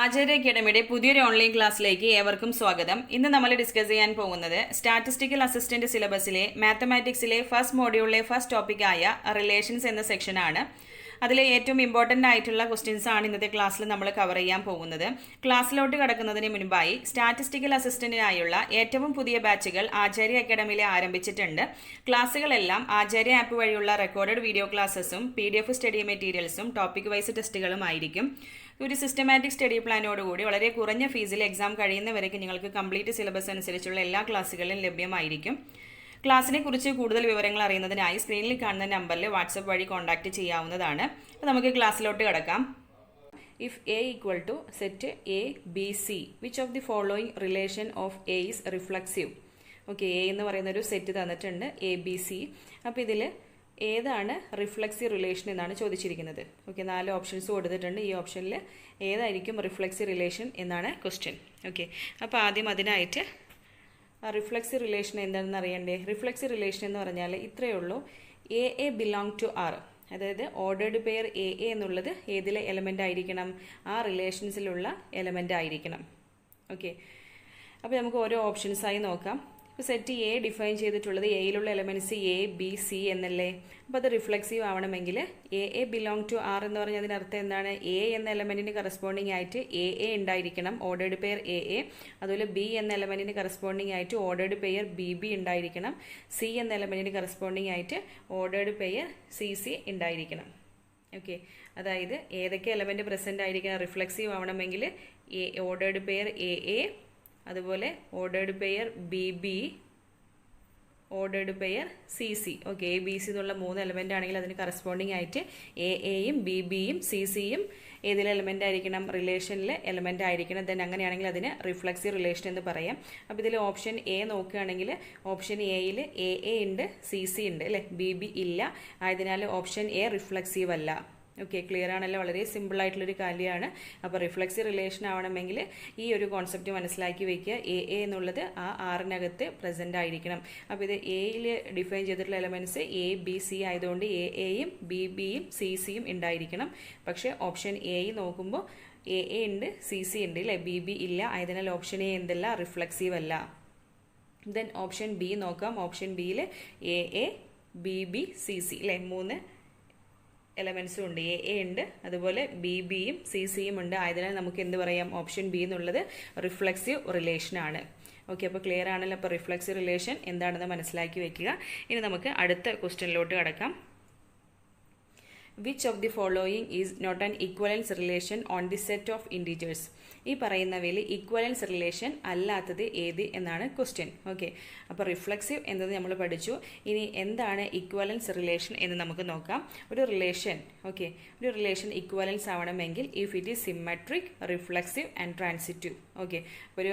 ആചാര്യ അക്കാഡമിയുടെ പുതിയൊരു ഓൺലൈൻ ക്ലാസ്സിലേക്ക് ഏവർക്കും സ്വാഗതം. ഇന്ന് നമ്മൾ ഡിസ്കസ് ചെയ്യാൻ പോകുന്നത് സ്റ്റാറ്റിസ്റ്റിക്കൽ അസിസ്റ്റന്റ് സിലബസിലെ മാത്തമാറ്റിക്സിലെ ഫസ്റ്റ് മോഡ്യൂളിലെ ഫസ്റ്റ് ടോപ്പിക്കായ റിലേഷൻസ് എന്ന സെക്ഷനാണ്. അതിലെ ഏറ്റവും ഇമ്പോർട്ടൻ്റ് ആയിട്ടുള്ള ക്വസ്റ്റ്യൻസ് ആണ് ഇന്നത്തെ ക്ലാസ്സിൽ നമ്മൾ കവർ ചെയ്യാൻ പോകുന്നത്. ക്ലാസ്സിലോട്ട് കടക്കുന്നതിന് മുൻപായി സ്റ്റാറ്റിസ്റ്റിക്കൽ അസിസ്റ്റന്റിനായുള്ള ഏറ്റവും പുതിയ ബാച്ചുകൾ ആചാര്യ അക്കാഡമിയിൽ ആരംഭിച്ചിട്ടുണ്ട്. ക്ലാസ്സുകളെല്ലാം ആചാര്യ ആപ്പ് വഴിയുള്ള റെക്കോർഡഡ് വീഡിയോ ക്ലാസ്സസും PDF സ്റ്റഡി മെറ്റീരിയൽസും ടോപ്പിക് വൈസ് ടെസ്റ്റുകളും ആയിരിക്കും. ഒരു സിസ്റ്റമാറ്റിക് സ്റ്റഡി പ്ലാനോടുകൂടി വളരെ കുറഞ്ഞ ഫീസിൽ എക്സാം കഴിയുന്നവരേക്ക് നിങ്ങൾക്ക് കംപ്ലീറ്റ് സിലബസ് അനുസരിച്ചുള്ള എല്ലാ ക്ലാസ്സുകളും ലഭ്യമായിരിക്കും. ക്ലാസ്സിനെ കുറിച്ച് കൂടുതൽ വിവരങ്ങൾ അറിയുന്നതിനായി സ്ക്രീനിൽ കാണുന്ന നമ്പറിൽ വാട്സപ്പ് വഴി കോൺടാക്റ്റ് ചെയ്യാവുന്നതാണ്. അപ്പോൾ നമുക്ക് ക്ലാസ്സിലോട്ട് കിടക്കാം. If A equal to set A B C which of the following relation of A is reflexive. Okay, A എന്ന് പറയുന്ന ഒരു സെറ്റ് തന്നിട്ടുണ്ട്, ABC. അപ്പോൾ ഇതിൽ ഏതാണ് റിഫ്ലക്സീവ് റിലേഷൻ എന്നാണ് ചോദിച്ചിരിക്കുന്നത്. ഓക്കെ, 4 ഓപ്ഷൻസ് കൊടുത്തിട്ടുണ്ട്. ഈ ഓപ്ഷനിൽ ഏതായിരിക്കും റിഫ്ലക്സീവ് റിലേഷൻ എന്നാണ് ക്വസ്റ്റ്യൻ. ഓക്കെ, അപ്പോൾ ആദ്യം അതിനായിട്ട് റിഫ്ലക്സീവ് റിലേഷൻ എന്താണെന്ന് അറിയണ്ടേ. റിഫ്ലക്സീവ് റിലേഷൻ എന്ന് പറഞ്ഞാൽ ഇത്രയേ ഉള്ളൂ. എ ബിലോങ് ടു ആർ, അതായത് ഓർഡേർഡ് പെയർ എ എന്നുള്ളത് ഏതിലെ എലമെൻ്റ് ആയിരിക്കണം? ആ റിലേഷൻസിലുള്ള എലമെൻ്റ് ആയിരിക്കണം. ഓക്കെ, അപ്പോൾ നമുക്ക് ഓരോ ഓപ്ഷൻസായി നോക്കാം. ഇപ്പോൾ സെറ്റ് എ ഡിഫൈൻ ചെയ്തിട്ടുള്ളത് എയിലുള്ള എലമെൻറ്റ്സ് ABC എന്നല്ലേ. അപ്പോൾ അത് റിഫ്ലക്സീവ് ആവണമെങ്കിൽ എ ബിലോങ് ടു ആർ എന്ന് പറഞ്ഞാൽ അതിനർത്ഥം എന്താണ്? എ എന്ന എലമെൻറ്റിന് കറസ്പോണ്ടിങ് ആയിട്ട് എ ഉണ്ടായിരിക്കണം, ഓർഡേർഡ് പെയർ എ. അതുപോലെ ബി എന്ന എലമെൻറ്റിന് കറസ്പോണ്ടിങ് ആയിട്ട് ഓർഡേർഡ് പെയർ BB ഉണ്ടായിരിക്കണം. സി എന്ന എലമെൻറ്റിന് കറസ്പോണ്ടിങ് ആയിട്ട് ഓർഡേർഡ് പെയർ CC ഉണ്ടായിരിക്കണം. ഓക്കെ, അതായത് ഏതൊക്കെ എലമെൻറ്റ് പ്രസൻ്റ് ആയിരിക്കണം റിഫ്ലക്സീവ് ആവണമെങ്കിൽ? ഓർഡേർഡ് പെയർ എ, അതുപോലെ ordered pair BB, ordered pair CC. Okay, ABC എന്നുള്ള 3 എലമെൻ്റ് ആണെങ്കിൽ അതിന് കറസ്പോണ്ടിങ് ആയിട്ട് എയും BBയും CCയും ഏതിലെ എലമെൻ്റ് ആയിരിക്കണം? റിലേഷനിലെ എലമെൻ്റ് ആയിരിക്കണം. ദെൻ അങ്ങനെയാണെങ്കിൽ അതിന് റിഫ്ലക്സീവ് റിലേഷൻ എന്ന് പറയാം. അപ്പോൾ ഇതിൽ ഓപ്ഷൻ എ നോക്കുകയാണെങ്കിൽ ഓപ്ഷൻ എയിൽ എ ഉണ്ട്, CC ഉണ്ട് അല്ലേ, BB ഇല്ല. ആയതിനാൽ ഓപ്ഷൻ എ റിഫ്ലക്സീവ് അല്ല. ഓക്കെ, ക്ലിയർ ആണല്ലോ, വളരെ സിമ്പിൾ ആയിട്ടുള്ളൊരു കാര്യമാണ്. അപ്പോൾ റിഫ്ലക്സീവ് റിലേഷൻ ആവണമെങ്കിൽ ഈ ഒരു കോൺസെപ്റ്റ് മനസ്സിലാക്കി വെക്കുക. എ എന്നുള്ളത് ആ ആറിനകത്ത് പ്രസൻ്റ് ആയിരിക്കണം. അപ്പോൾ ഇത് എയിൽ ഡിഫൈൻ ചെയ്തിട്ടുള്ള എലമെൻറ്റ്സ് ABC ആയതുകൊണ്ട് എയും BBയും CCയും ഉണ്ടായിരിക്കണം. പക്ഷേ ഓപ്ഷൻ എ നോക്കുമ്പോൾ എ ഉണ്ട്, CC ഉണ്ട് അല്ലേ, BB ഇല്ല. ആയതിനാൽ ഓപ്ഷൻ എ എന്തല്ല? റിഫ്ലക്സീവ് അല്ല. ദെൻ ഓപ്ഷൻ ബി നോക്കാം. ഓപ്ഷൻ ബിയിൽ എ BB CC അല്ലേ, 3 എലമെൻസും ഉണ്ട്. എ ഉണ്ട്, അതുപോലെ BBയും CCയും ഉണ്ട്. ആയതിനാൽ നമുക്ക് എന്ത് പറയാം? ഓപ്ഷൻ ബി എന്നുള്ളത് റിഫ്ലക്സീവ് റിലേഷൻ ആണ്. ഓക്കെ, അപ്പോൾ ക്ലിയർ ആണല്ലോ. അപ്പോൾ റിഫ്ലക്സീവ് റിലേഷൻ എന്താണെന്ന് മനസ്സിലാക്കി വെക്കുക. ഇനി നമുക്ക് അടുത്ത ക്വസ്റ്റ്യനിലോട്ട് കടക്കാം. Which of the following is not an equivalence relation on the set of integers. ഈ പറയുന്നവയിൽ ഇക്വലൻസ് റിലേഷൻ അല്ലാത്തത് ഏത് എന്നാണ് ക്വസ്റ്റ്യൻ. ഓക്കെ, അപ്പോൾ റിഫ്ലക്സീവ് എന്നത് നമ്മൾ പഠിച്ചു. ഇനി എന്താണ് ഇക്വലൻസ് റിലേഷൻ എന്ന് നമുക്ക് നോക്കാം. ഒരു റിലേഷൻ, ഓക്കെ, ഒരു റിലേഷൻ ഇക്വലൻസ് ആവണമെങ്കിൽ if it is symmetric, reflexive and transitive. Okay, ഒരു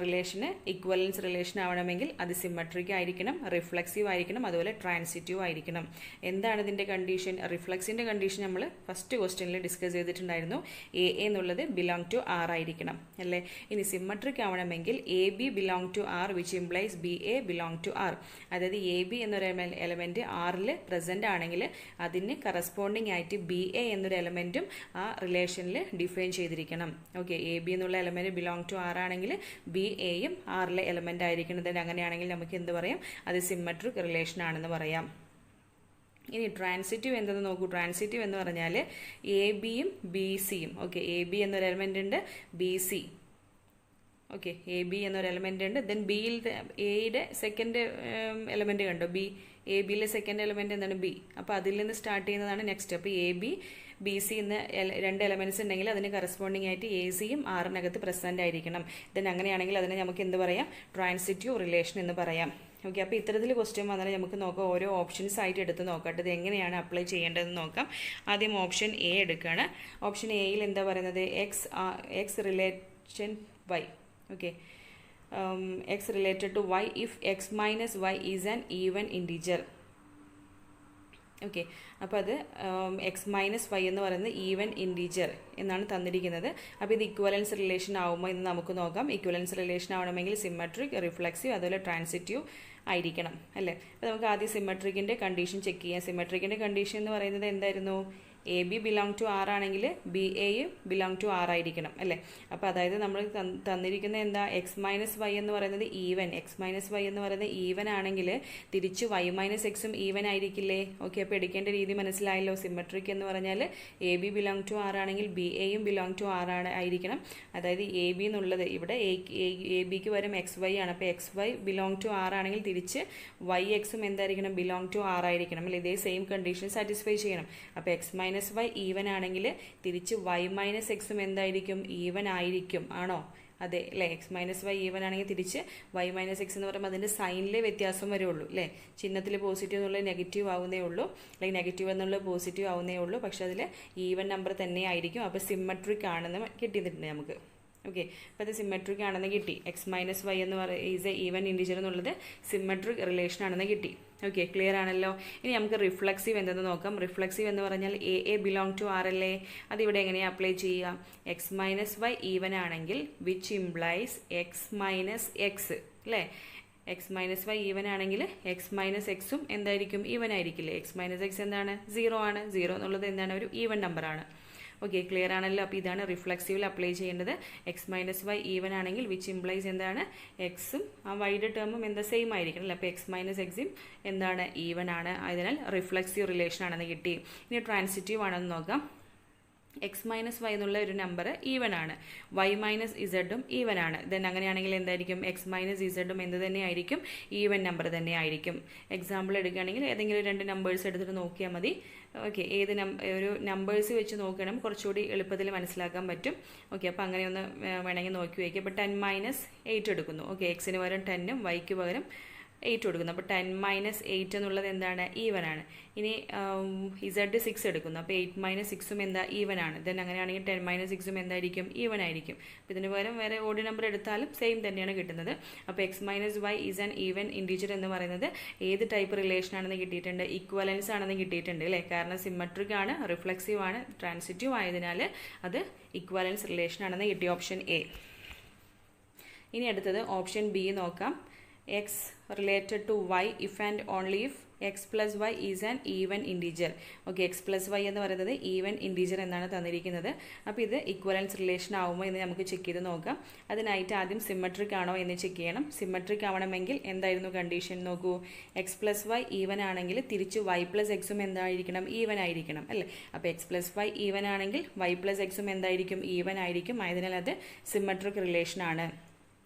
റിലേഷന് ഇക്വലൻസ് റിലേഷൻ ആവണമെങ്കിൽ അത് സിമെട്രിക് ആയിരിക്കണം, റിഫ്ലക്സീവ് ആയിരിക്കണം, അതുപോലെ ട്രാൻസിറ്റീവ് ആയിരിക്കണം. എന്താണ് ഇതിൻ്റെ കണ്ടീഷൻ? റിഫ്ലക്സിൻ്റെ കണ്ടീഷൻ നമ്മൾ ഫസ്റ്റ് ക്വസ്റ്റ്യനിൽ ഡിസ്കസ് ചെയ്തിട്ടുണ്ടായിരുന്നു. എ എന്നുള്ളത് ബിലോങ് ടു ആർ ആയിരിക്കണം അല്ലേ. ഇനി സിമെട്രിക് ആവണമെങ്കിൽ AB belong to R which implies BA belong to R. അതായത് AB എന്നൊരു എലമെൻറ്റ് ആറിൽ പ്രസൻ്റ് ആണെങ്കിൽ അതിന് കറസ്പോണ്ടിങ് ആയിട്ട് BA എന്നൊരു എലമെൻറ്റും ആ റിലേഷനിൽ ഡിഫൈൻ ചെയ്തിരിക്കണം. ഓക്കെ, AB എന്നുള്ള എലമെൻറ്റ് ബിലോങ് ടു ആർ ആണെങ്കിൽ BAയും ആറിലെ എലമെൻ്റ് ആയിരിക്കണം. then അങ്ങനെയാണെങ്കിൽ നമുക്ക് എന്ത് പറയാം? അത് സിമെട്രിക് റിലേഷൻ ആണെന്ന് പറയാം. ഇനി ട്രാൻസിറ്റീവ് എന്തെന്ന് നോക്കൂ. ട്രാൻസിറ്റീവ് എന്ന് പറഞ്ഞാൽ ABയും BCയും. ഓക്കെ, AB എന്നൊരു എലമെൻ്റ് ഉണ്ട്, BC. ഓക്കെ, AB എന്നൊരു എലമെൻ്റ് ഉണ്ട്. ദെൻ ബിയിൽ എയുടെ സെക്കൻഡ് എലമെൻ്റ് കണ്ടോ? ABയിലെ സെക്കൻഡ് എലമെൻ്റ് എന്താണ്? B. അപ്പോൾ അതിൽ നിന്ന് സ്റ്റാർട്ട് ചെയ്യുന്നതാണ് നെക്സ്റ്റ്. അപ്പോൾ AB BC എന്ന 2 എലമെൻറ്റ്സ് ഉണ്ടെങ്കിൽ അതിന് കറസ്പോണ്ടിങ് ആയിട്ട് ACയും ആറിനകത്ത് പ്രസൻ്റ് ആയിരിക്കണം. ദെൻ അങ്ങനെയാണെങ്കിൽ അതിനെ നമുക്ക് എന്ത് പറയാം? ട്രാൻസിറ്റീവ് റിലേഷൻ എന്ന് പറയാം. ഓക്കെ, അപ്പോൾ ഇത്തരത്തിൽ ക്വസ്റ്റ്യൻ വന്നാൽ നമുക്ക് നോക്കാം. ഓരോ ഓപ്ഷൻസ് ആയിട്ട് എടുത്ത് നോക്കട്ടെ, ഇത് എങ്ങനെയാണ് അപ്ലൈ ചെയ്യേണ്ടതെന്ന് നോക്കാം. ആദ്യം ഓപ്ഷൻ എ എടുക്കുകയാണ്. ഓപ്ഷൻ എയിൽ എന്താ പറയുന്നത്? X relation Y. Okay, X related to Y if X minus Y is an even integer. Okay, അപ്പോൾ അത് X മൈനസ് Y എന്ന് പറയുന്നത് ഈവൻ ഇൻറ്റീജർ എന്നാണ് തന്നിരിക്കുന്നത്. അപ്പോൾ ഇത് ഇക്വലൻസ് റിലേഷൻ ആവുമ്പോൾ എന്ന് നമുക്ക് നോക്കാം. ഇക്വലൻസ് റിലേഷൻ ആവണമെങ്കിൽ സിമെട്രിക്, റിഫ്ലക്സീവ്, അതുപോലെ ട്രാൻസിറ്റീവ് ആയിരിക്കണം അല്ലേ. അപ്പോൾ നമുക്ക് ആദ്യം സിമെട്രിക്കിൻ്റെ കണ്ടീഷൻ ചെക്ക് ചെയ്യാം. സിമെട്രിക്കിൻ്റെ കണ്ടീഷൻ എന്ന് പറയുന്നത് എന്തായിരുന്നു? A B belong to R ആണെങ്കിൽ ബി എയും ബിലോങ് ടു ആർ ആയിരിക്കണം അല്ലേ. അപ്പോൾ അതായത് നമ്മൾ തന്നിരിക്കുന്ന എന്താ എക്സ് മൈനസ് വൈ എന്ന് പറയുന്നത് ഈവൻ, എക്സ് മൈനസ് വൈ എന്ന് പറയുന്നത് ഈവൻ ആണെങ്കിൽ തിരിച്ച് വൈ മൈനസ് എക്സും ഈവൻ ആയിരിക്കില്ലേ. ഓക്കെ, അപ്പോൾ എടുക്കേണ്ട രീതി മനസ്സിലായല്ലോ. സിമെട്രിക് എന്ന് പറഞ്ഞാൽ A B belong to R ആണെങ്കിൽ ബി എയും ബിലോങ് ടു ആർ ആയിരിക്കണം. അതായത് എ ബി എന്നുള്ളത് ഇവിടെ എ ബിക്ക് വരും എക്സ് വൈ ആണ്. അപ്പോൾ X Y belong to R ആണെങ്കിൽ തിരിച്ച് വൈ എക്സും എന്തായിരിക്കണം, ബിലോങ് ടു ആർ ആയിരിക്കണം അല്ലെ. ഇതേ സെയിം കണ്ടീഷൻ സാറ്റിസ്ഫൈ ചെയ്യണം. അപ്പോൾ എക്സ് മൈനസ് വൈ ഈവൻ ആണെങ്കിൽ തിരിച്ച് വൈ മൈനസ് എക്സും എന്തായിരിക്കും, ഈവൻ ആയിരിക്കും. ആണോ? അതെ അല്ലേ. എക്സ് മൈനസ് വൈ ഈവൻ ആണെങ്കിൽ തിരിച്ച് വൈ മൈനസ് എക്സ് എന്ന് പറയുമ്പോൾ അതിൻ്റെ സൈനിലെ വ്യത്യാസം വരുള്ളൂ അല്ലേ. ചിഹ്നത്തിൽ പോസിറ്റീവ് എന്നുള്ളത് നെഗറ്റീവ് ആവുന്നേ ഉള്ളൂ, അല്ലെങ്കിൽ നെഗറ്റീവ് എന്നുള്ളത് പോസിറ്റീവ് ആവുന്നേ ഉള്ളൂ. പക്ഷെ അതിൽ ഈവൻ നമ്പർ തന്നെ ആയിരിക്കും. അപ്പോൾ സിമെട്രിക് ആണെന്ന് കിട്ടിയിട്ടുണ്ട് നമുക്ക്. ഓക്കെ, അപ്പോൾ അത് സിമെട്രിക് ആണെന്ന് കിട്ടി. എക്സ് മൈനസ് വൈ എന്ന് പറയുന്നത് ഈസ് എ ഈവൻ ഇൻഡിജർ എന്നുള്ളത് സിമെട്രിക് റിലേഷൻ ആണെന്ന് കിട്ടി. ഓക്കെ, ക്ലിയർ ആണല്ലോ. ഇനി നമുക്ക് റിഫ്ലക്സീവ് എന്തെന്ന് നോക്കാം. റിഫ്ലക്സീവ് എന്ന് പറഞ്ഞാൽ എ ബിലോങ് ടു ആർ അല്ലേ. അതിവിടെ എങ്ങനെയാണ് അപ്ലൈ ചെയ്യുക? എക്സ് മൈനസ് വൈ ഈവൻ ആണെങ്കിൽ which implies X minus X അല്ലേ. എക്സ് മൈനസ് വൈ ഈവൻ ആണെങ്കിൽ എക്സ് മൈനസ് എക്സും എന്തായിരിക്കും, ഈവൻ ആയിരിക്കില്ലേ. എക്സ് മൈനസ് എക്സ് എന്താണ്, 0 ആണ്. 0 എന്നുള്ളത് എന്താണ്, ഒരു ഈവൻ നമ്പറാണ്. ഓക്കെ, ക്ലിയർ ആണല്ലോ. അപ്പോൾ ഇതാണ് റിഫ്ലക്സീവിൽ അപ്ലൈ ചെയ്യേണ്ടത്. എക്സ് മൈനസ് വൈ ഈവൻ ആണെങ്കിൽ വിച്ച് ഇംപ്ലൈസ് എന്താണ്, എക്സും ആ വൈയുടെ ടേമും എന്താ സെയിം ആയിരിക്കണം അല്ലേ. അപ്പോൾ എക്സ് മൈനസ് എക്സും എന്താണ്, ഈവൻ ആണ്. അതിനാൽ റിഫ്ലക്സീവ് റിലേഷൻ ആണെന്ന് കിട്ടി. ഇനി ട്രാൻസിറ്റീവ് ആണെന്ന് നോക്കാം. എക്സ് മൈനസ് വൈ എന്നുള്ള ഒരു നമ്പർ ഈവൻ ആണ്, വൈ മൈനസ് ഇസഡും ഈവൻ ആണ്. ദെൻ അങ്ങനെയാണെങ്കിൽ എന്തായിരിക്കും, എക്സ് മൈനസ് ഇസഡും എന്ത് തന്നെ ആയിരിക്കും, ഈവൻ നമ്പർ തന്നെ ആയിരിക്കും. എക്സാമ്പിൾ എടുക്കുകയാണെങ്കിൽ ഏതെങ്കിലും 2 നമ്പേഴ്സ് എടുത്തിട്ട് നോക്കിയാൽ മതി. ഓക്കെ, ഒരു നമ്പേഴ്സ് വെച്ച് നോക്കണം, കുറച്ചുകൂടി എളുപ്പത്തിൽ മനസ്സിലാക്കാൻ പറ്റും. ഓക്കെ, അപ്പോൾ അങ്ങനെ ഒന്ന് വേണമെങ്കിൽ നോക്കി വയ്ക്കുക. ഇപ്പോൾ 10 മൈനസ് 8 എടുക്കുന്നു. ഓക്കെ, എക്സിന് പകരം 10ഉം വൈക്ക് പകരം 8 കൊടുക്കുന്നു. അപ്പോൾ 10 മൈനസ് 8 എന്നുള്ളത് എന്താണ്, ഈവൻ ആണ്. ഇനി ഇസഡ് 6 എടുക്കുന്നു. അപ്പോൾ 8 മൈനസ് 6ഉം എന്താ, ഈവൻ ആണ്. ദെൻ അങ്ങനെയാണെങ്കിൽ 10 മൈനസ് 6ഉം എന്തായിരിക്കും, ഈവൻ ആയിരിക്കും. അപ്പോൾ ഇതിന് പകരം വേറെ ഓഡ് നമ്പർ എടുത്താലും സെയിം തന്നെയാണ് കിട്ടുന്നത്. അപ്പോൾ X minus Y is an even integer എന്ന് പറയുന്നത് ഏത് ടൈപ്പ് റിലേഷൻ ആണെന്ന് കിട്ടിയിട്ടുണ്ട്, ഇക്വലൻസ് ആണെന്ന് കിട്ടിയിട്ടുണ്ട് അല്ലേ. കാരണം സിമെട്രിക് ആണ്, റിഫ്ലക്സീവ് ആണ്, ട്രാൻസിറ്റീവ് ആയതിനാൽ അത് ഇക്വലൻസ് റിലേഷൻ ആണെന്ന് കിട്ടി. Option A. ഇനി അടുത്തത് ഓപ്ഷൻ ബി നോക്കാം. x related to y if and only if x plus y is an even integer. Okay, x plus y എന്ന് പറയുന്നത് ഈവൻ ഇൻഡിജർ എന്നാണ് തന്നിരിക്കുന്നത്. അപ്പോൾ ഇത് ഇക്വലൻസ് റിലേഷൻ ആവുമോ എന്ന് നമുക്ക് ചെക്ക് ചെയ്ത് നോക്കാം. അതിനായിട്ട് ആദ്യം സിമെട്രിക് ആണോ എന്ന് ചെക്ക് ചെയ്യണം. സിമെട്രിക് ആവണമെങ്കിൽ എന്തായിരുന്നു കണ്ടീഷൻ നോക്കൂ. എക്സ് പ്ലസ് വൈ ഈവൻ ആണെങ്കിൽ തിരിച്ച് വൈ പ്ലസ് എക്സും എന്തായിരിക്കണം, ഈവൻ ആയിരിക്കണം അല്ലേ. അപ്പോൾ എക്സ് പ്ലസ് വൈ ഈവൻ ആണെങ്കിൽ വൈ പ്ലസ് എക്സും എന്തായിരിക്കും, ഈവൻ ആയിരിക്കും. ആയതിനാൽ അത് സിമെട്രിക് റിലേഷൻ ആണ്.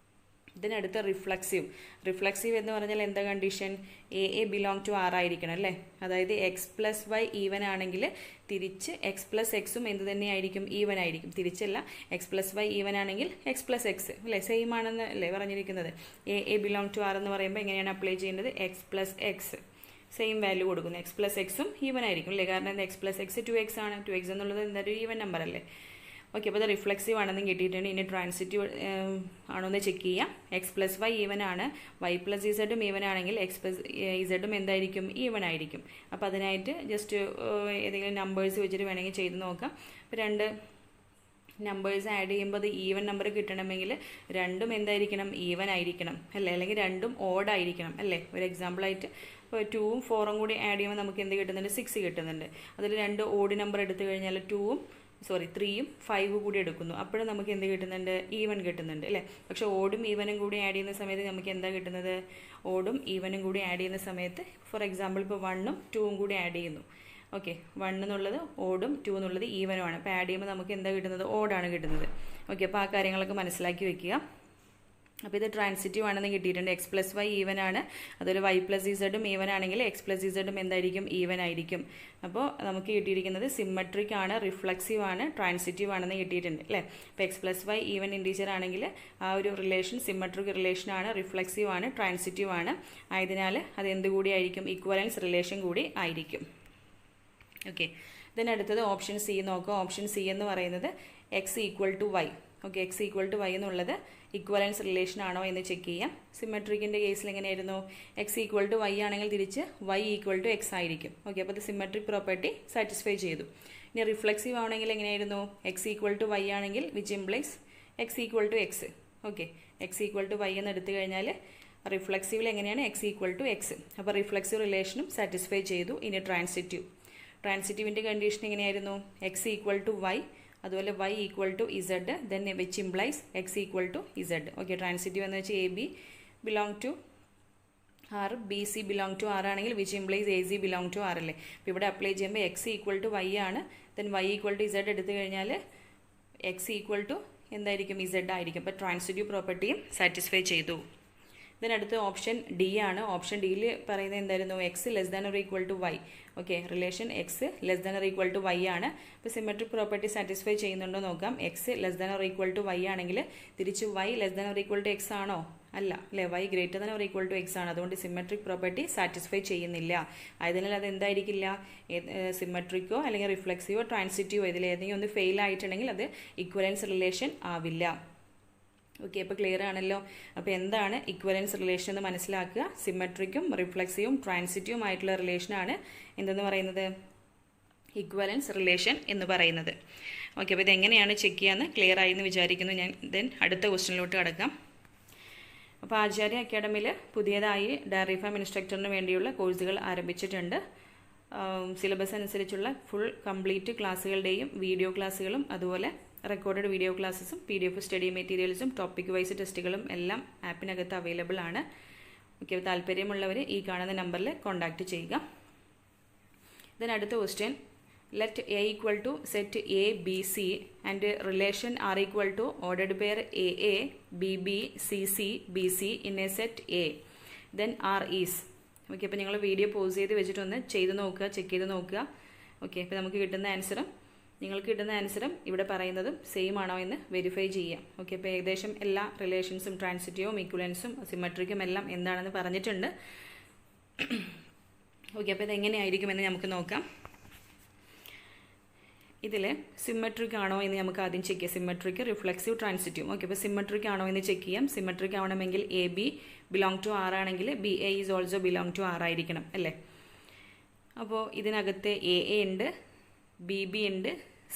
ഇതിനടുത്ത് റിഫ്ലക്സീവ് എന്ന് പറഞ്ഞാൽ എന്താ condition, A belong to R ആയിരിക്കണം അല്ലേ. അതായത് എക്സ് പ്ലസ് വൈ ഈവൻ ആണെങ്കിൽ തിരിച്ച് എക്സ് പ്ലസ് എക്സും എന്ത് തന്നെയായിരിക്കും, ഈവൻ ആയിരിക്കും. തിരിച്ചല്ല, എക്സ് പ്ലസ് വൈ ഈവൻ ആണെങ്കിൽ എക്സ് പ്ലസ് എക്സ് അല്ലേ, സെയിം ആണെന്ന് അല്ലേ പറഞ്ഞിരിക്കുന്നത്. എ ബിലോങ് ടു ആർ എന്ന് പറയുമ്പോൾ എങ്ങനെയാണ് അപ്ലൈ ചെയ്യേണ്ടത്, X plus X same value കൊടുക്കുന്നു. എക്സ് പ്ലസ് എക്സും ഈവൻ ആയിരിക്കും അല്ലേ. കാരണം എക്സ് പ്ലസ് എക്സ് 2x ആണ്. 2x എന്നുള്ളത് എന്തായാലും ഈവൻ നമ്പർ അല്ലേ. ഓക്കെ, അപ്പോൾ അത് റിഫ്ലക്സീവ് ആണെന്ന് കിട്ടിയിട്ടുണ്ട്. ഇനി ട്രാൻസിറ്റീവ് ആണോ എന്ന് ചെക്ക് ചെയ്യാം. എക്സ് പ്ലസ് വൈ ഈവൻ ആണ്, വൈ പ്ലസ് ഇസഡും ഈവൻ ആണെങ്കിൽ എക്സ് പ്ലസ് ഇസഡും എന്തായിരിക്കും, ഈവൻ ആയിരിക്കും. അപ്പോൾ അതിനായിട്ട് ജസ്റ്റ് ഏതെങ്കിലും നമ്പേഴ്സ് വെച്ചിട്ട് വേണമെങ്കിൽ ചെയ്ത് നോക്കാം. ഇപ്പോൾ 2 നമ്പേഴ്സ് ആഡ് ചെയ്യുമ്പോൾ അത് ഈവൻ നമ്പർ കിട്ടണമെങ്കിൽ രണ്ടും എന്തായിരിക്കണം, ഈവൻ ആയിരിക്കണം അല്ലേ. അല്ലെങ്കിൽ രണ്ടും ഓഡ് ആയിരിക്കണം അല്ലേ. ഒരു എക്സാമ്പിളായിട്ട് ഇപ്പോൾ 2ഉം 4ഉം കൂടി ആഡ് ചെയ്യുമ്പോൾ നമുക്ക് എന്ത് കിട്ടുന്നുണ്ട്, 6 കിട്ടുന്നുണ്ട്. അതിൽ 2 ഓഡ് നമ്പർ എടുത്തു കഴിഞ്ഞാൽ 3ഉം 5 കൂടി എടുക്കുന്നു. അപ്പോഴും നമുക്ക് എന്ത് കിട്ടുന്നുണ്ട്, ഈവൻ കിട്ടുന്നുണ്ട് അല്ലേ. പക്ഷേ ഓടും ഈവനും കൂടി ആഡ് ചെയ്യുന്ന സമയത്ത് നമുക്ക് എന്താ കിട്ടുന്നത്, ഓടും ഈവനും കൂടി ആഡ് ചെയ്യുന്ന സമയത്ത് ഫോർ എക്സാമ്പിൾ ഇപ്പോൾ 1ഉം 2ഉം കൂടി ആഡ് ചെയ്യുന്നു. ഓക്കെ, 1 എന്നുള്ളത് ഓടും 2 എന്നുള്ളത് ഈവനുമാണ്. അപ്പോൾ ആഡ് ചെയ്യുമ്പോൾ നമുക്ക് എന്താ കിട്ടുന്നത്, ഓടാണ് കിട്ടുന്നത്. ഓക്കെ, അപ്പോൾ ആ കാര്യങ്ങളൊക്കെ മനസ്സിലാക്കി വെക്കുക. അപ്പോൾ ഇത് ട്രാൻസിറ്റീവ് ആണെന്ന് കിട്ടിയിട്ടുണ്ട്. എക്സ് പ്ലസ് വൈ ഈവൻ ആണ്, അതൊരു വൈ പ്ലസ് ഇസഡും ഈവൻ ആണെങ്കിൽ എക്സ് പ്ലസ് ഇസഡും എന്തായിരിക്കും, ഈവൻ ആയിരിക്കും. അപ്പോൾ നമുക്ക് കിട്ടിയിരിക്കുന്നത് സിമെട്രിക് ആണ്, റിഫ്ലക്സീവ് ആണ്, ട്രാൻസിറ്റീവ് ആണെന്ന് കിട്ടിയിട്ടുണ്ട് അല്ലേ. അപ്പോൾ X plus Y even integer ആണെങ്കിൽ ആ ഒരു റിലേഷൻ സിമെട്രിക് റിലേഷൻ ആണ്, റിഫ്ലക്സീവ് ആണ്, ട്രാൻസിറ്റീവ് ആണ്. ആയതിനാൽ അത് എന്ത് കൂടി ആയിരിക്കും, ഇക്വലൻസ് റിലേഷൻ കൂടി ആയിരിക്കും. ഓക്കെ, ഇതിനടുത്തത് ഓപ്ഷൻ സി നോക്കാം. ഓപ്ഷൻ സി എന്ന് പറയുന്നത് X equal to Y. Okay, X equal to Y എന്നുള്ളത് ഇക്വലൻസ് റിലേഷൻ ആണോ എന്ന് ചെക്ക് ചെയ്യാം. സിമെട്രിക്കിൻ്റെ കേസിൽ എങ്ങനെയായിരുന്നു, എക്സ് ഈക്വൽ ടു വൈ ആണെങ്കിൽ തിരിച്ച് വൈ ഈക്വൽ ടു എക്സ് ആയിരിക്കും. ഓക്കെ, അപ്പോൾ അത് സിമെട്രിക് പ്രോപ്പർട്ടി സാറ്റിസ്ഫൈ ചെയ്തു. ഇനി റിഫ്ലക്സീവ് ആണെങ്കിൽ എങ്ങനെയായിരുന്നു, എക്സ് ഈക്വൽ ടു വൈ ആണെങ്കിൽ which implies X equal to X. Okay, X equal to Y എന്ന് എടുത്തു കഴിഞ്ഞാൽ റിഫ്ലക്സീവിൽ എങ്ങനെയാണ്, എക്സ് ഈക്വൽ ടു എക്സ്. അപ്പോൾ റിഫ്ലക്സീവ് റിലേഷനും സാറ്റിസ്ഫൈ ചെയ്തു. ഇനി ട്രാൻസിറ്റീവിൻ്റെ കണ്ടീഷൻ എങ്ങനെയായിരുന്നു? എക്സ് ഈക്വൽ ടു വൈ, അതുപോലെ Y equal to Z, then which implies X equal to Z. Okay, transitive എന്ന് വെച്ചാൽ A B belong to R, B C belong to R ആണെങ്കിൽ which implies A C belong to R അല്ലേ. അപ്പോൾ ഇവിടെ apply ചെയ്യുമ്പോൾ X equal to Y ആണ്, then Y equal to Z എടുത്തു കഴിഞ്ഞാൽ എക്സ് ഈക്വൽ ടു എന്തായിരിക്കും? ഇസഡ് ആയിരിക്കും. അപ്പോൾ ട്രാൻസിറ്റീവ് പ്രോപ്പർട്ടിയും സാറ്റിസ്ഫൈ ചെയ്തു. ഇതിനടുത്ത് ഓപ്ഷൻ ഡി ആണ്. ഓപ്ഷൻ ഡിയിൽ പറയുന്നത് എന്തായിരുന്നു? X less than or equal to Y. Okay, relation X less than or equal to Y ആണ്. അപ്പോൾ സിമെട്രിക് പ്രോപ്പർട്ടി സാറ്റിസ്ഫൈ ചെയ്യുന്നുണ്ടോ നോക്കാം. X less than or equal to Y ആണെങ്കിൽ തിരിച്ച് Y less than or equal to X ആണോ? അല്ല അല്ലേ, Y greater than or equal to X ആണ്. അതുകൊണ്ട് സിമെട്രിക് പ്രോപ്പർട്ടി സാറ്റിസ്ഫൈ ചെയ്യുന്നില്ല. ആയതിനാൽ അത് എന്തായിരിക്കില്ല? സിമെട്രിക്കോ അല്ലെങ്കിൽ റിഫ്ലെക്സീവോ ട്രാൻസിറ്റീവോ ഇതിലേതെങ്കിലും ഒന്ന് ഫെയിൽ ആയിട്ടുണ്ടെങ്കിൽ അത് ഇക്വലൻസ് റിലേഷൻ ആവില്ല. ഓക്കെ, അപ്പോൾ ക്ലിയർ ആണല്ലോ. അപ്പോൾ എന്താണ് ഇക്വലൻസ് റിലേഷൻ എന്ന് മനസ്സിലാക്കുക. സിമെട്രിക്കും റിഫ്ലെക്സീവും ട്രാൻസിറ്റീവും ആയിട്ടുള്ള റിലേഷനാണ് എന്തെന്ന് പറയുന്നത്? ഇക്വലൻസ് റിലേഷൻ എന്ന് പറയുന്നത്. ഓക്കെ, അപ്പോൾ ഇതെങ്ങനെയാണ് ചെക്ക് ചെയ്യാമെന്ന് ക്ലിയർ ആയി എന്ന് വിചാരിക്കുന്നു ഞാൻ. ദെൻ അടുത്ത ക്വസ്റ്റ്യനിലോട്ട് കടക്കാം. അപ്പോൾ ആചാര്യ അക്കാഡമിയിൽ പുതിയതായി ഡയറി ഫാം ഇൻസ്ട്രക്ടറിന് വേണ്ടിയുള്ള കോഴ്സുകൾ ആരംഭിച്ചിട്ടുണ്ട്. സിലബസ് അനുസരിച്ചുള്ള ഫുൾ കംപ്ലീറ്റ് ക്ലാസ്സുകളുടെയും വീഡിയോ ക്ലാസ്സുകളും അതുപോലെ റെക്കോർഡഡ് വീഡിയോ ക്ലാസ്സസും PDF സ്റ്റഡി മെറ്റീരിയൽസും ടോപ്പിക് വൈസ് ടെസ്റ്റുകളും എല്ലാം ആപ്പിനകത്ത് അവൈലബിൾ ആണ്. ഓക്കെ, താല്പര്യമുള്ളവർ ഈ കാണുന്ന നമ്പറിൽ കോൺടാക്റ്റ് ചെയ്യുക. അടുത്ത question, let A equal to set A, B, C and relation R equal to ordered pair AA, BB, CC, BC in a set A. Then R is. Okay, അപ്പോൾ നിങ്ങൾ video pause ചെയ്ത് വെച്ചിട്ടൊന്ന് ചെയ്ത് നോക്കുക, check ചെയ്ത് നോക്കുക. Okay, അപ്പോൾ നമുക്ക് കിട്ടുന്ന ആൻസറും നിങ്ങൾക്ക് കിട്ടുന്ന ആൻസറും ഇവിടെ പറയുന്നതും സെയിം ആണോ എന്ന് വെരിഫൈ ചെയ്യാം. ഓക്കെ, അപ്പോൾ ഏകദേശം എല്ലാ റിലേഷൻസും ട്രാൻസിറ്റീവും ഇക്വലൻസും സിമെട്രിക്കും എല്ലാം എന്താണെന്ന് പറഞ്ഞിട്ടുണ്ട്. ഓക്കെ, അപ്പോൾ ഇതെങ്ങനെയായിരിക്കുമെന്ന് നമുക്ക് നോക്കാം. ഇതിൽ സിമെട്രിക് ആണോ എന്ന് നമുക്ക് ആദ്യം ചെക്ക് ചെയ്യാം. Symmetric, reflexive, transitive. ഓക്കെ, അപ്പോൾ സിമെട്രിക് ആണോ എന്ന് ചെക്ക് ചെയ്യാം. സിമെട്രിക് ആവണമെങ്കിൽ A B belong to R ആണെങ്കിൽ b a is also belong to R ആയിരിക്കണം അല്ലേ. അപ്പോൾ ഇതിനകത്ത് എ എ ഉണ്ട്, ബി ബി ഉണ്ട്,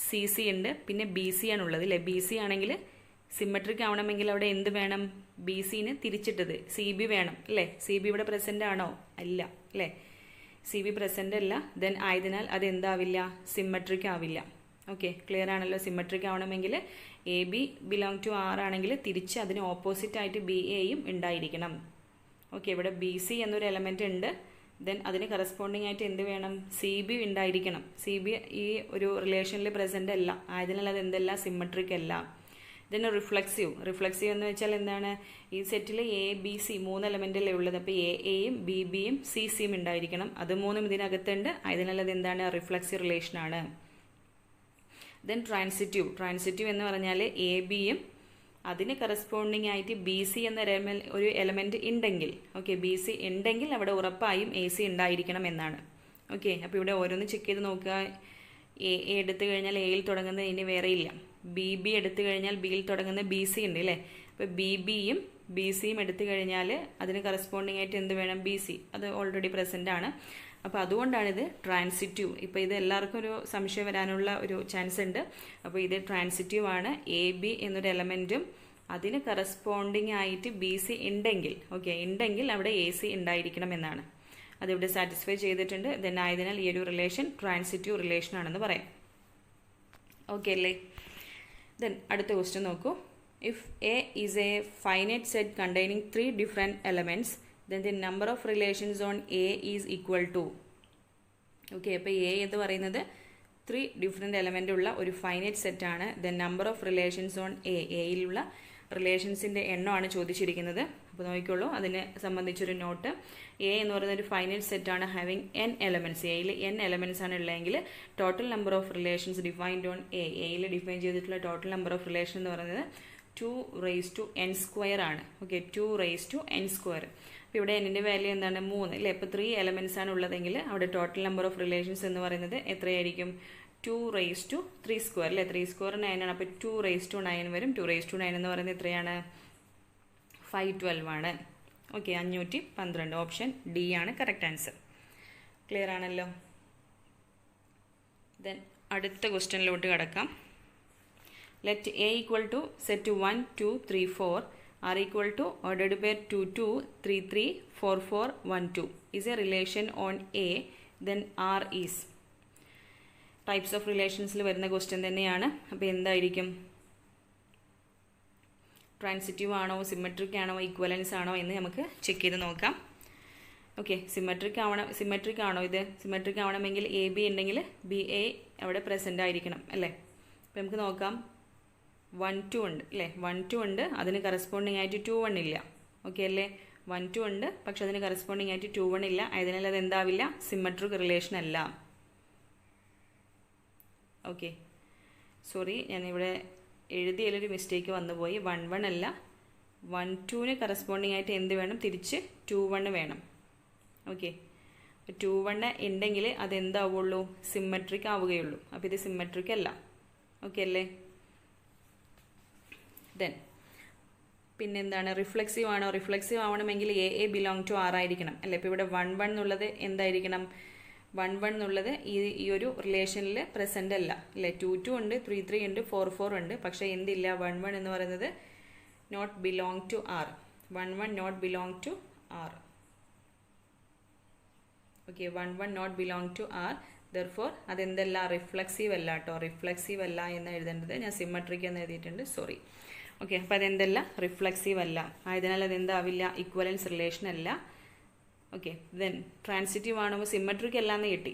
സി സി ഉണ്ട്, പിന്നെ ബി സി ആണുള്ളത് അല്ലേ. ബി സി ആണെങ്കിൽ സിമെട്രിക് ആവണമെങ്കിൽ അവിടെ എന്ത് വേണം? ബി സിന് തിരിച്ചിട്ടത് സി ബി വേണം അല്ലേ. സി ബി ഇവിടെ പ്രസൻ്റ് ആണോ? അല്ല അല്ലേ, സി ബി പ്രസൻ്റ് അല്ല. ദെൻ ആയതിനാൽ അത് എന്താവില്ല? സിമെട്രിക് ആവില്ല. ഓക്കെ, ക്ലിയർ ആണല്ലോ. സിമെട്രിക് ആവണമെങ്കിൽ A B belong to R ആണെങ്കിൽ തിരിച്ച് അതിന് ഓപ്പോസിറ്റ് ആയിട്ട് ബി എയും ഉണ്ടായിരിക്കണം. ഓക്കെ, ഇവിടെ ബി സി എന്നൊരു എലമെൻ്റ് ഉണ്ട്. ദെൻ അതിന് കറസ്പോണ്ടിങ് ആയിട്ട് എന്ത് വേണം? സി ബി ഉണ്ടായിരിക്കണം. സി ബി ഈ ഒരു റിലേഷനിൽ പ്രസൻ്റ് അല്ല, ആയതിനാൽ അത് എന്തല്ല? സിമെട്രിക് അല്ല. Then reflexive. റിഫ്ലെക്സീവ് എന്ന് വെച്ചാൽ എന്താണ്? ഈ സെറ്റിൽ എ ബി സി 3 എലമെൻ്റല്ലേ ഉള്ളത്. അപ്പോൾ എ എയും ബി ബിയും സി സിയും ഉണ്ടായിരിക്കണം. അത് 3ഉം ഇതിനകത്തുണ്ട്, ആയതിനാൽ അത് എന്താണ്? റിഫ്ലെക്സീവ് റിലേഷനാണ്. Then transitive. ട്രാൻസിറ്റീവ് എന്ന് പറഞ്ഞാൽ എ ബിയും അതിന് കറസ്പോണ്ടിങ് ആയിട്ട് ബി സി എന്ന ഒരു എലമെൻറ്റ് ഉണ്ടെങ്കിൽ, ഓക്കെ, ബി സി ഉണ്ടെങ്കിൽ അവിടെ ഉറപ്പായും എ സി ഉണ്ടായിരിക്കണം എന്നാണ്. ഓക്കെ, അപ്പോൾ ഇവിടെ ഓരോന്ന് ചെക്ക് ചെയ്ത് നോക്കുക. എ എടുത്തു കഴിഞ്ഞാൽ എയിൽ തുടങ്ങുന്നത് ഇനി വേറെ ഇല്ല. ബി ബി എടുത്തു കഴിഞ്ഞാൽ ബിയിൽ തുടങ്ങുന്ന ബി സി ഉണ്ട് അല്ലേ. അപ്പോൾ ബി ബിയും ബി സിയും എടുത്തു കഴിഞ്ഞാൽ അതിന് കറസ്പോണ്ടിങ് ആയിട്ട് എന്ത് വേണം? B C. അത് ഓൾറെഡി പ്രസൻ്റ് ആണ്. അപ്പോൾ അതുകൊണ്ടാണിത് ട്രാൻസിറ്റീവ്. ഇപ്പോൾ ഇത് എല്ലാവർക്കും ഒരു സംശയം വരാനുള്ള ഒരു ചാൻസ് ഉണ്ട്. അപ്പോൾ ഇത് ട്രാൻസിറ്റീവ് ആണ്. എ ബി എന്നൊരു എലമെൻറ്റും അതിന് കറസ്പോണ്ടിങ് ആയിട്ട് ബി സി ഉണ്ടെങ്കിൽ, ഓക്കെ, ഉണ്ടെങ്കിൽ അവിടെ എ സി ഉണ്ടായിരിക്കണം എന്നാണ്. അതിവിടെ സാറ്റിസ്ഫൈ ചെയ്തിട്ടുണ്ട്. ദെൻ ആയതിനാൽ ഈ ഒരു റിലേഷൻ ട്രാൻസിറ്റീവ് റിലേഷൻ ആണെന്ന് പറയാം. ഓക്കെ അല്ലേ. ദെൻ അടുത്ത ക്വസ്റ്റ്യൻ നോക്കൂ. If A is A finite set containing 3 different elements then the number of relations on A is equal to. ഓക്കെ, അപ്പോൾ എ എന്ന് പറയുന്നത് 3 ഡിഫറെൻറ്റ് എലമെൻ്റ് ഉള്ള ഒരു ഫൈനൈറ്റ് സെറ്റാണ്. Then number of relations on എയിലുള്ള റിലേഷൻസിൻ്റെ എണ്ണമാണ് ചോദിച്ചിരിക്കുന്നത്. അപ്പോൾ നോക്കിക്കോളൂ, അതിനെ സംബന്ധിച്ചൊരു നോട്ട്. എ എന്ന് പറയുന്ന ഒരു ഫൈനൈറ്റ് സെറ്റാണ് ഹാവിങ് n എലമെൻറ്റ്സ്. എയിൽ n എലമെൻറ്റ്സ് ആണ് ഉള്ളതെങ്കിൽ total number of relations defined on എയിൽ ഡിഫൈൻ ചെയ്തിട്ടുള്ള ടോട്ടൽ നമ്പർ ഓഫ് റിലേഷൻ എന്ന് പറയുന്നത് 2n² ആണ്. Okay, 2n². അപ്പോൾ ഇവിടെ എന്നിൻ്റെ വാല്യൂ എന്താണ്? 3 അല്ലേ. ഇപ്പോൾ 3 എലമെൻറ്റ്സ് ആണ് ഉള്ളതെങ്കിൽ അവിടെ ടോട്ടൽ നമ്പർ ഓഫ് റിലേഷൻസ് എന്ന് പറയുന്നത് എത്രയായിരിക്കും? 2^3² അല്ലേ. 3² 9 ആണ്. അപ്പോൾ 2^9 വരും. 2^9 എന്ന് പറയുന്നത് എത്രയാണ്? 512 ആണ്. ഓക്കെ, 512. ഓപ്ഷൻ ഡി ആണ് കറക്റ്റ് ആൻസർ. ക്ലിയർ ആണല്ലോ. ദെൻ അടുത്ത ക്വസ്റ്റ്യനിലോട്ട് കിടക്കാം. Let A equal to set 1 2 3 4 R equal to ordered pair 2 2 3 3 4 4 1 2 is a relation on A, then R is. Types of റിലേഷൻസിൽ വരുന്ന ക്വസ്റ്റ്യൻ തന്നെയാണ്. അപ്പോൾ എന്തായിരിക്കും? ട്രാൻസിറ്റീവ് ആണോ, സിമെട്രിക് ആണോ, ഈക്വലൻസ് ആണോ എന്ന് നമുക്ക് ചെക്ക് ചെയ്ത് നോക്കാം. ഓക്കെ, സിമെട്രിക് ആണോ ഇത്? സിമെട്രിക് ആവണമെങ്കിൽ എ ബി ഉണ്ടെങ്കിൽ ബി എ അവിടെ പ്രസൻ്റ് ആയിരിക്കണം അല്ലേ? അപ്പോൾ നമുക്ക് നോക്കാം. 1 2 ഉണ്ട് അല്ലേ? 1 2 ഉണ്ട്, അതിന് കറസ്പോണ്ടിങ് ആയിട്ട് 2 1 ഇല്ല. ഓക്കെ അല്ലേ? 1 2 ഉണ്ട്, പക്ഷെ അതിന് കറസ്പോണ്ടിങ് ആയിട്ട് 2 1 ഇല്ല. അതിനാൽ അത് എന്താവില്ല? സിമെട്രിക് റിലേഷൻ അല്ല. ഓക്കെ, സോറി, ഞാനിവിടെ എഴുതിയാലൊരു മിസ്റ്റേക്ക് വന്നുപോയി. 1 1 അല്ല, 1 2ന് കറസ്പോണ്ടിങ് ആയിട്ട് എന്ത് വേണം? തിരിച്ച് 2 1 വേണം. ഓക്കെ, 2 1 ഉണ്ടെങ്കിൽ അതെന്താവുള്ളൂ? സിമെട്രിക് ആവുകയുള്ളൂ. അപ്പോൾ ഇത് സിമെട്രിക് അല്ല. ഓക്കെ അല്ലേ? ദെൻ പിന്നെന്താണ്? റിഫ്ലെക്സീവ് ആണോ? റിഫ്ലെക്സീവ് ആവണമെങ്കിൽ A A belong to R ആയിരിക്കണം അല്ലേ? ഇപ്പോൾ ഇവിടെ 1 1 എന്നുള്ളത് എന്തായിരിക്കണം? 1 1 എന്നുള്ളത് ഈ ഒരു റിലേഷനിൽ പ്രസൻ്റ് അല്ല അല്ലേ? 2 2 ഉണ്ട്, 3 3 ഉണ്ട്, 4 4 ഉണ്ട്, പക്ഷേ എന്തില്ല? 1 1 എന്ന് പറയുന്നത് not belong to R. 1 1 not belong to R. Okay, 1 1 not belong to R. Therefore അതെന്തല്ല? റിഫ്ലെക്സീവ് അല്ല കേട്ടോ. റിഫ്ലെക്സീവ് അല്ല എന്ന് എഴുതേണ്ടത് ഞാൻ സിമെട്രിക് എന്ന് എഴുതിയിട്ടുണ്ട്, സോറി. ഓക്കെ, അപ്പോൾ അതെന്തല്ല? റിഫ്ലെക്സീവ് അല്ല. ആയതിനാൽ അതെന്താവില്ല? ഇക്വലൻസ് റിലേഷൻ അല്ല. ഓക്കെ, ദെൻ ട്രാൻസിറ്റീവ് ആണോ? സിമെട്രിക് അല്ല എന്ന് കിട്ടി.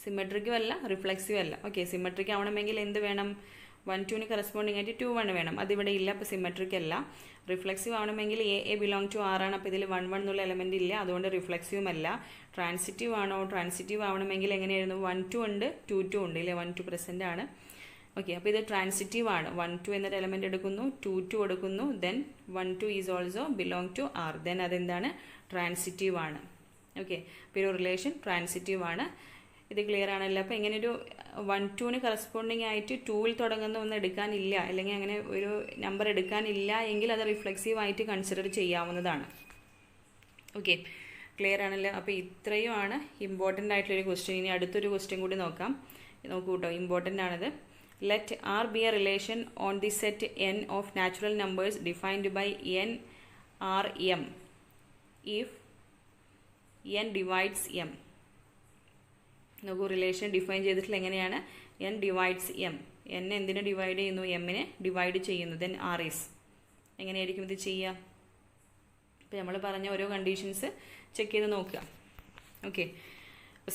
സിമെട്രിക്കും അല്ല, റിഫ്ലെക്സീവ് അല്ല. ഓക്കെ, സിമെട്രിക് ആവണമെങ്കിൽ എന്ത് വേണം? 1 2ന് കറസ്പോണ്ടിങ് ആയിട്ട് 2 1 വേണം. അതിവിടെ ഇല്ല, അപ്പോൾ സിമെട്രിക് അല്ല. റിഫ്ലെക്സീവ് ആവണമെങ്കിൽ A A belong to R ആണ്. അപ്പോൾ ഇതിൽ 1 1 എന്നുള്ള എലമെൻ്റ് ഇല്ല, അതുകൊണ്ട് റിഫ്ലെക്സീവും അല്ല. ട്രാൻസിറ്റീവ് ആണോ? ട്രാൻസിറ്റീവ് ആവണമെങ്കിൽ എങ്ങനെയായിരുന്നു? 1 2 ഉണ്ട്, 2 2 ഉണ്ട് ഇല്ലേ? 1 2 പ്രസൻ്റ് ആണ്. ഓക്കെ, അപ്പോൾ ഇത് ട്രാൻസിറ്റീവ് ആണ്. 1 2 എന്നൊരു എലമെൻ്റ് എടുക്കുന്നു, 2 2 എടുക്കുന്നു, then 1 2 is also belong to R. Then അതെന്താണ്? ട്രാൻസിറ്റീവ് ആണ്. ഓക്കെ, അപ്പോൾ ഒരു റിലേഷൻ ട്രാൻസിറ്റീവ് ആണ്. ഇത് ക്ലിയർ ആണല്ലോ? അപ്പോൾ ഇങ്ങനെ ഒരു 1 2ന് കറസ്പോണ്ടിങ് ആയിട്ട് 2ൽ തുടങ്ങുന്ന ഒന്ന് എടുക്കാനില്ല, അല്ലെങ്കിൽ അങ്ങനെ ഒരു നമ്പർ എടുക്കാനില്ല എങ്കിൽ അത് റിഫ്ലെക്സീവ് ആയിട്ട് കൺസിഡർ ചെയ്യാവുന്നതാണ്. ഓക്കെ, ക്ലിയർ ആണല്ലോ? അപ്പോൾ ഇത്രയുമാണ് ഇമ്പോർട്ടൻ്റ് ആയിട്ടുള്ളൊരു ക്വസ്റ്റ്യൻ. ഇനി അടുത്തൊരു ക്വസ്റ്റ്യൻ കൂടി നോക്കാം. നോക്കൂ കേട്ടോ, ഇമ്പോർട്ടൻ്റ് ആണത്. Let R be a relation on the set n of natural numbers defined by n R m if n divides m. നോക്കൂ, റിലേഷൻ ഡിഫൈൻ ചെയ്തിട്ടുള്ള എങ്ങനെയാണ്? n divides m. n എന്തിനെ ഡിവൈഡ് ചെയ്യുന്നു? എമ്മിനെ ഡിവൈഡ് ചെയ്യുന്നു. Then R is. എങ്ങനെയായിരിക്കും ഇത് ചെയ്യുക? ഇപ്പോൾ നമ്മൾ പറഞ്ഞ ഓരോ കണ്ടീഷൻസ് ചെക്ക് ചെയ്ത് നോക്കുക. ഓക്കെ,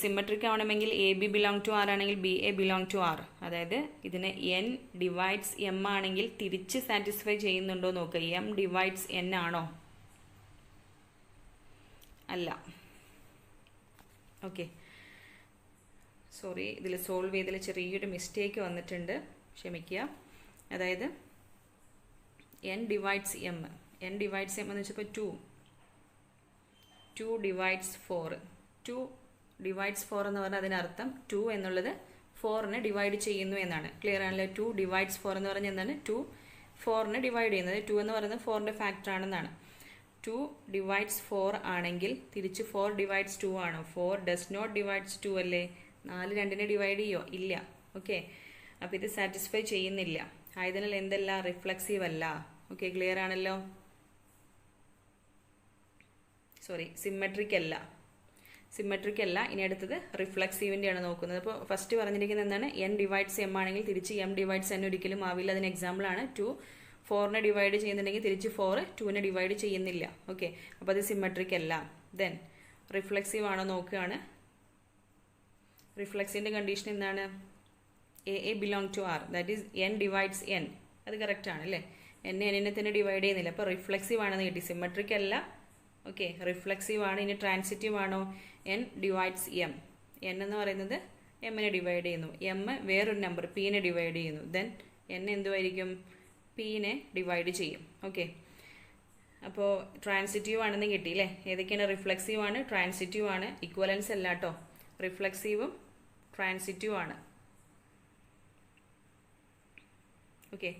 സിമെട്രിക് ആവണമെങ്കിൽ A B belong to R ആണെങ്കിൽ b a belong to R. അതായത് ഇതിന് എൻ ഡിവൈഡ്സ് എം ആണെങ്കിൽ തിരിച്ച് സാറ്റിസ്ഫൈ ചെയ്യുന്നുണ്ടോ നോക്കുക. എം ഡിവൈഡ്സ് എൻ ആണോ? അല്ല. ഓക്കെ, സോറി, ഇതിൽ സോൾവ് ചെയ്തതിൽ ചെറിയൊരു മിസ്റ്റേക്ക് വന്നിട്ടുണ്ട്, ക്ഷമിക്കുക. അതായത് N divides M. N divides M എന്ന് വെച്ചപ്പോൾ 2 ഡിവൈഡ്സ് 4. 2 ഡിവൈഡ്സ് 4 എന്ന് പറഞ്ഞാൽ അതിനർത്ഥം 2 എന്നുള്ളത് 4നെ ഡിവൈഡ് ചെയ്യുന്നു എന്നാണ്. ക്ലിയർ ആണല്ലോ? 2 ഡിവൈഡ്സ് 4 എന്ന് പറഞ്ഞാൽ എന്താണ്? 2 4നെ ഡിവൈഡ് ചെയ്യുന്നത്. 2 എന്ന് പറയുന്നത് 4ൻ്റെ ഫാക്ടർ ആണെന്നാണ്. 2 ഡിവൈഡ്സ് 4 ആണെങ്കിൽ തിരിച്ച് 4 ഡിവൈഡ്സ് 2 ആണോ? 4 ഡസ് നോട്ട് ഡിവൈഡ്സ് 2 അല്ലേ? 4 2നെ ഡിവൈഡ് ചെയ്യോ? ഇല്ല. ഓക്കെ, അപ്പോൾ ഇത് സാറ്റിസ്ഫൈ ചെയ്യുന്നില്ല. ആയതിനാൽ എന്തല്ല? റിഫ്ലെക്സീവ് അല്ല. ഓക്കെ, ക്ലിയർ ആണല്ലോ? സോറി, സിമെട്രിക് അല്ല. സിമെട്രിക് അല്ല. ഇനി അടുത്തത് റിഫ്ലെക്സീവിൻ്റെയാണ് നോക്കുന്നത്. അപ്പോൾ ഫസ്റ്റ് പറഞ്ഞിരിക്കുന്നത് എന്താണ്? എൻ ഡിവൈഡ്സ് എം ആണെങ്കിൽ തിരിച്ച് എം ഡിവൈഡ്സ് എൻ ഒരിക്കലും ആവില്ല. അതിന് എക്സാമ്പിളാണ് 2 4നെ ഡിവൈഡ് ചെയ്യുന്നുണ്ടെങ്കിൽ തിരിച്ച് 4 2നെ ഡിവൈഡ് ചെയ്യുന്നില്ല. ഓക്കെ, അപ്പോൾ അത് സിമെട്രിക് അല്ല. ദെൻ റിഫ്ലെക്സീവ് ആണോ നോക്കുകയാണ്. റിഫ്ലെക്സിൻ്റെ കണ്ടീഷൻ എന്താണ്? A A belong to R, that is N divides N. അത് കറക്റ്റ് ആണ് അല്ലേ? എന്നെ തന്നെ ഡിവൈഡ് ചെയ്യുന്നില്ല, അപ്പോൾ റിഫ്ലെക്സീവ് ആണെന്ന് കിട്ടി. സിമെട്രിക് അല്ല. ഓക്കെ, റിഫ്ലെക്സീവ് ആണ്. ഇനി ട്രാൻസിറ്റീവ് ആണോ? N divides M. എൻ എന്ന് പറയുന്നത് എമ്മിനെ ഡിവൈഡ് ചെയ്യുന്നു. എം വേറൊരു നമ്പർ പീനെ ഡിവൈഡ് ചെയ്യുന്നു. ദെൻ എൻ എന്തുമായിരിക്കും? പീനെ ഡിവൈഡ് ചെയ്യും. ഓക്കെ, അപ്പോൾ ട്രാൻസിറ്റീവ് ആണെന്ന് കിട്ടി അല്ലേ? ഏതൊക്കെയാണ്? റിഫ്ലെക്സീവ് ആണ്, ട്രാൻസിറ്റീവ് ആണ്. ഇക്വലൻസ് അല്ല കേട്ടോ. റിഫ്ലെക്സീവും ട്രാൻസിറ്റീവ് ആണ്. ഓക്കെ,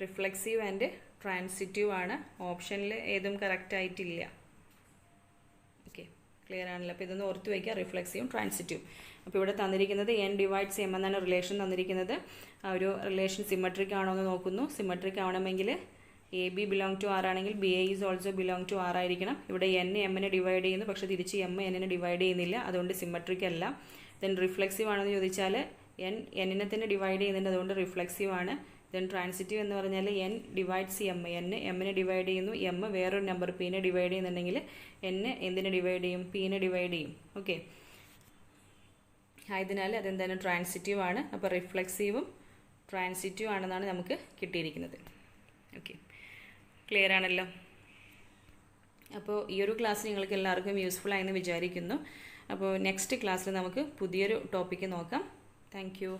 റിഫ്ലെക്സീവ് ആൻഡ് ട്രാൻസിറ്റീവ് ആണ്. ഓപ്ഷനിൽ ഏതും കറക്റ്റ് ആയിട്ടില്ല. ഓക്കെ, ക്ലിയർ ആണല്ലോ? അപ്പോൾ ഇതൊന്ന് ഓർത്ത് വയ്ക്കുക, റിഫ്ലെക്സീവും ട്രാൻസിറ്റീവും. അപ്പോൾ ഇവിടെ തന്നിരിക്കുന്നത് എൻ ഡിവൈഡ്സ് എം എന്നാണ് റിലേഷൻ തന്നിരിക്കുന്നത്. ആ ഒരു റിലേഷൻ സിമെട്രിക് ആണോ എന്ന് നോക്കുന്നു. സിമെട്രിക് ആവണമെങ്കിൽ A B belong to R ആണെങ്കിൽ b a is also belong to R ആയിരിക്കണം. ഇവിടെ എൻ എമ്മിനെ ഡിവൈഡ് ചെയ്യുന്നു, പക്ഷേ തിരിച്ച് എം എന്നിനെ ഡിവൈഡ് ചെയ്യുന്നില്ല, അതുകൊണ്ട് സിമെട്രിക് അല്ല. ദെൻ റിഫ്ലെക്സീവ് ആണെന്ന് ചോദിച്ചാൽ എന്നിനെ തന്നെ ഡിവൈഡ് ചെയ്യുന്നുണ്ട്, അതുകൊണ്ട് റിഫ്ലെക്സീവ് ആണ്. ദെൻ ട്രാൻസിറ്റീവ് എന്ന് പറഞ്ഞാൽ എൻ ഡിവൈഡ്സ് എമ്മിനെ ഡിവൈഡ് ചെയ്യുന്നു, എം വേറൊരു നമ്പർ പീനെ ഡിവൈഡ് ചെയ്യുന്നുണ്ടെങ്കിൽ എന്തിനെ ഡിവൈഡ് ചെയ്യും? പീനെ ഡിവൈഡ് ചെയ്യും. ഓക്കെ, ആയതിനാൽ അതെന്താണ്? ട്രാൻസിറ്റീവ് ആണ്. അപ്പോൾ റിഫ്ലെക്സീവും ട്രാൻസിറ്റീവ് ആണെന്നാണ് നമുക്ക് കിട്ടിയിരിക്കുന്നത്. ഓക്കെ, ക്ലിയർ ആണല്ലോ. അപ്പോൾ ഈ ഒരു ക്ലാസ് നിങ്ങൾക്ക് എല്ലാവർക്കും യൂസ്ഫുൾ ആയെന്ന് വിചാരിക്കുന്നു. അപ്പോൾ നെക്സ്റ്റ് ക്ലാസ്സിൽ നമുക്ക് പുതിയൊരു ടോപ്പിക്ക് നോക്കാം. Thank you.